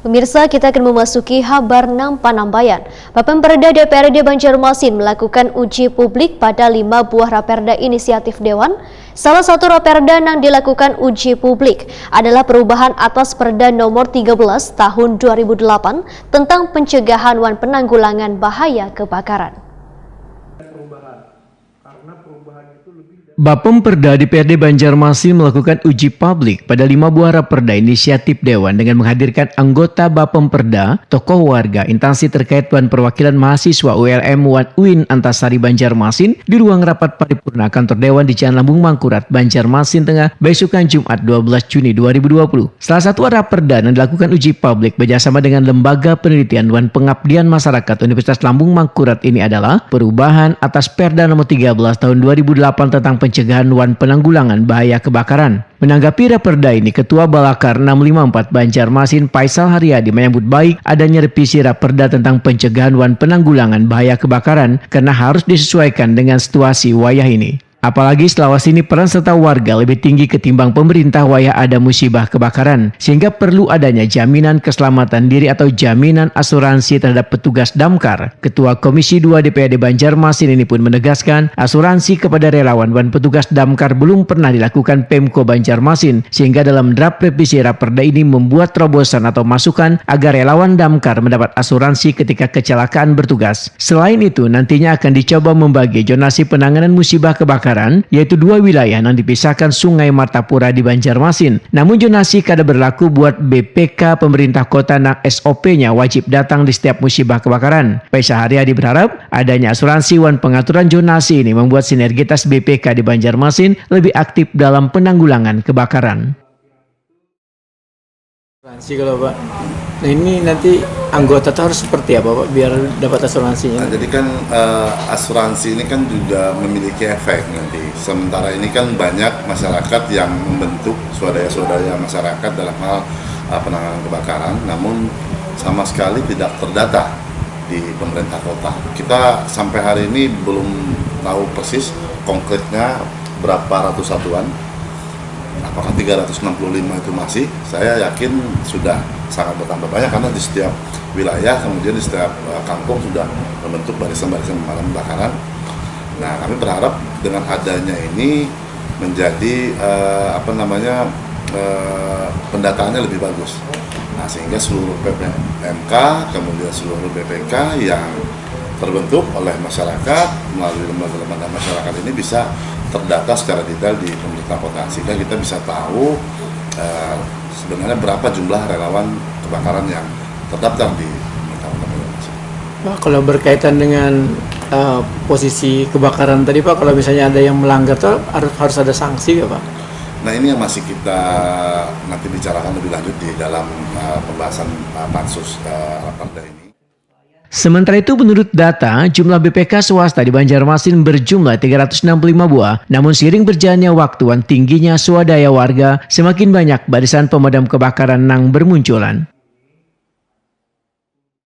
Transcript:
Pemirsa, kita akan memasuki kabar Panambayan. Bapemperda DPRD Banjarmasin melakukan uji publik pada 5 buah raperda inisiatif Dewan. Salah satu raperda yang dilakukan uji publik adalah perubahan atas Perda nomor 13 tahun 2008 tentang pencegahan dan penanggulangan bahaya kebakaran. Bapemperda DPRD Banjarmasin melakukan uji publik pada 5 buah raperda inisiatif Dewan dengan menghadirkan anggota Bapemperda, tokoh warga, instansi terkait dan perwakilan mahasiswa ULM UIN Antasari Banjarmasin di ruang rapat paripurna kantor Dewan di Jalan Lambung Mangkurat, Banjarmasin Tengah, besokan Jumat 12 Juni 2020. Salah satu raperda yang dilakukan uji publik bekerjasama dengan Lembaga Penelitian dan Pengabdian Masyarakat Universitas Lambung Mangkurat ini adalah perubahan atas Perda nomor 13 tahun 2008 tentang pencegahan dan penanggulangan bahaya kebakaran. Menanggapi raperda ini, Ketua Balakar 654 Banjarmasin Faisal Haryadi menyambut baik adanya revisi raperda tentang pencegahan dan penanggulangan bahaya kebakaran karena harus disesuaikan dengan situasi wayah ini. Apalagi selama ini peran serta warga lebih tinggi ketimbang pemerintah wayah ada musibah kebakaran, sehingga perlu adanya jaminan keselamatan diri atau jaminan asuransi terhadap petugas damkar. Ketua Komisi 2 DPRD Banjarmasin ini pun menegaskan asuransi kepada relawan dan petugas damkar belum pernah dilakukan Pemko Banjarmasin, sehingga dalam draft revisi raperda ini membuat terobosan atau masukan agar relawan damkar mendapat asuransi ketika kecelakaan bertugas. Selain itu, nantinya akan dicoba membagi zonasi penanganan musibah kebakaran, yaitu 2 wilayah yang dipisahkan Sungai Martapura di Banjarmasin. Namun zonasi kada berlaku buat BPK pemerintah kota yang SOP-nya wajib datang di setiap musibah kebakaran. Faisal Haryadi berharap adanya asuransi dan pengaturan zonasi ini membuat sinergitas BPK di Banjarmasin lebih aktif dalam penanggulangan kebakaran. Asuransi kalau Pak, nah ini nanti anggota itu harus seperti apa Pak biar dapat asuransinya? Nah, jadi kan asuransi ini kan juga memiliki efek nanti. Sementara ini kan banyak masyarakat yang membentuk swadaya-swadaya masyarakat dalam hal penanganan kebakaran, namun sama sekali tidak terdata di pemerintah kota. Kita sampai hari ini belum tahu persis konkretnya berapa ratus satuan. Apakah 365 itu masih? Saya yakin sudah sangat bertambah banyak karena di setiap wilayah, kemudian di setiap kampung sudah membentuk barisan-barisan pemadam kebakaran. Nah, kami berharap dengan adanya ini menjadi pendataannya lebih bagus. Nah, sehingga seluruh PPMK, kemudian seluruh BPK yang terbentuk oleh masyarakat melalui lembaga-lembaga masyarakat ini bisa terdata secara detail di pemerintah kota, sehingga kita bisa tahu sebenarnya berapa jumlah relawan kebakaran yang terdaftar di pemerintah kota Banjarmasin. Pak, kalau berkaitan dengan posisi kebakaran tadi Pak, kalau misalnya ada yang melanggar tuh harus ada sanksi ya Pak? Nah, ini yang masih kita nanti bicarakan lebih lanjut di dalam pembahasan pansus raperda ini. Sementara itu, menurut data, jumlah BPK swasta di Banjarmasin berjumlah 365 buah. Namun seiring berjalannya waktu dan tingginya swadaya warga, semakin banyak barisan pemadam kebakaran yang bermunculan.